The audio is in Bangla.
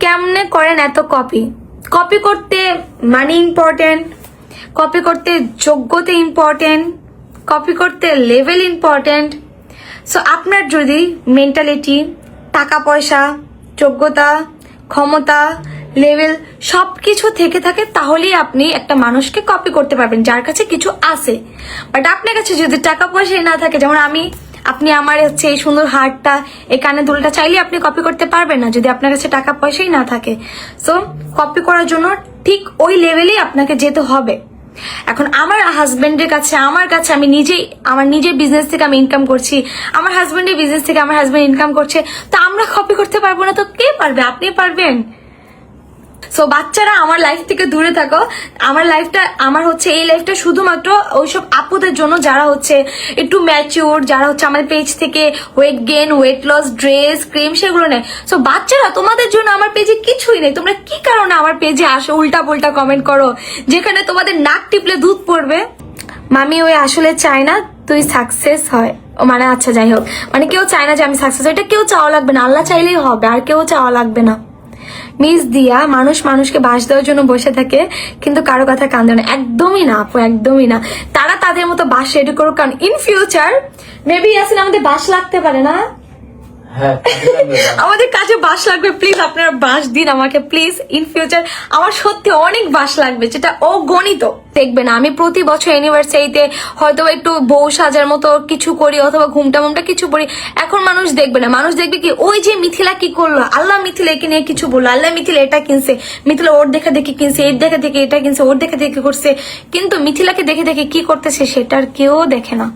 কেমনে করেন এত কপি? কপি করতে মানি ইম্পর্টেন্ট, কপি করতে যোগ্যতা ইম্পর্টেন্ট, কপি করতে লেভেল ইম্পর্টেন্ট। সো আপনার যদি মেন্টালিটি, টাকা পয়সা, যোগ্যতা, ক্ষমতা, লেভেল সবকিছু থেকে থাকে তাহলেই আপনি একটা মানুষকে কপি করতে পারবেন যার কাছে কিছু আছে। বাট আপনার কাছে যদি টাকা পয়সাই না থাকে, যেমন আপনি আমার হচ্ছে এই সুন্দর হারটা, এই কানে দুলটা চাইলে আপনি কপি করতে পারবেন না যদি আপনার কাছে টাকা পয়সাই না থাকে। সো কপি করার জন্য ঠিক ওই লেভেলেই আপনাকে যেতে হবে। এখন আমার হাজবেন্ডের কাছে, আমার কাছে, আমার নিজের বিজনেস থেকে আমি ইনকাম করছি, আমার হাজবেন্ডের বিজনেস থেকে আমার হাজবেন্ড ইনকাম করছে, তো আমরা কপি করতে পারবো না তো কে পারবে? আপনি পারবেন। সো বাচ্চারা আমার লাইফ থেকে দূরে থাকো। আমার হচ্ছে এই লাইফটা শুধুমাত্র ওইসব আপুদের জন্য যারা হচ্ছে একটু ম্যাচিউর, যারা হচ্ছে আমাদের পেজ থেকে weight gain, weight loss, dress, cream সেগুলো নেয়। সো বাচ্চারা, তোমাদের জন্য আমার পেজে কিছুই নেই। তোমরা কি কারণে আমার পেজে আসো উল্টা পুল্টা কমেন্ট করো যেখানে তোমাদের নাক টিপলে দুধ পড়বে? মামি ওই আসলে চায় না তুই সাকসেস হয়, ও মানে আচ্ছা যাই হোক, মানে কেউ চায় না যে আমি সাকসেস, এটা কেউ চাওয়া লাগবে না, আল্লাহ চাইলেই হবে, আর কেউ চাওয়া লাগবে না। মিস দিয়া, মানুষকে বাস দেওয়ার জন্য বসে থাকে কিন্তু কারো কথা কান দেয় না। একদমই না আপু, একদমই না। তারা তাদের মতো বাস রেডি করুক, কারণ ইন ফিউচার মেবি আসলে আমাদের বাস লাগতে পারে না। আমাদের কাছে বাস লাগবে, প্লিজ আপনারা বাস দিন আমাকে প্লিজ। ইন ফিউচার আমার সত্যি অনেক বাস লাগবে, যেটা অগণিত। দেখবেন আমি প্রতি বছর অ্যানিভার্সারিতে হয়তো একটু বউ সাজার মতো কিছু করি অথবা ঘুমটা কিছু করি। এখন মানুষ দেখবে না, মানুষ দেখবে কি ওই যে মিথিলা কি করলো, আল্লাহ মিথিলা একে নিয়ে কিছু বললো, আল্লাহ মিথিলা এটা কিনছে, মিথিলা ওর দেখে দেখে কিনছে, এর দেখে দেখে এটা কিনছে, ওর দেখে দেখে করছে। কিন্তু মিথিলাকে দেখে দেখে কি করতেছে সেটার কেউ দেখে না।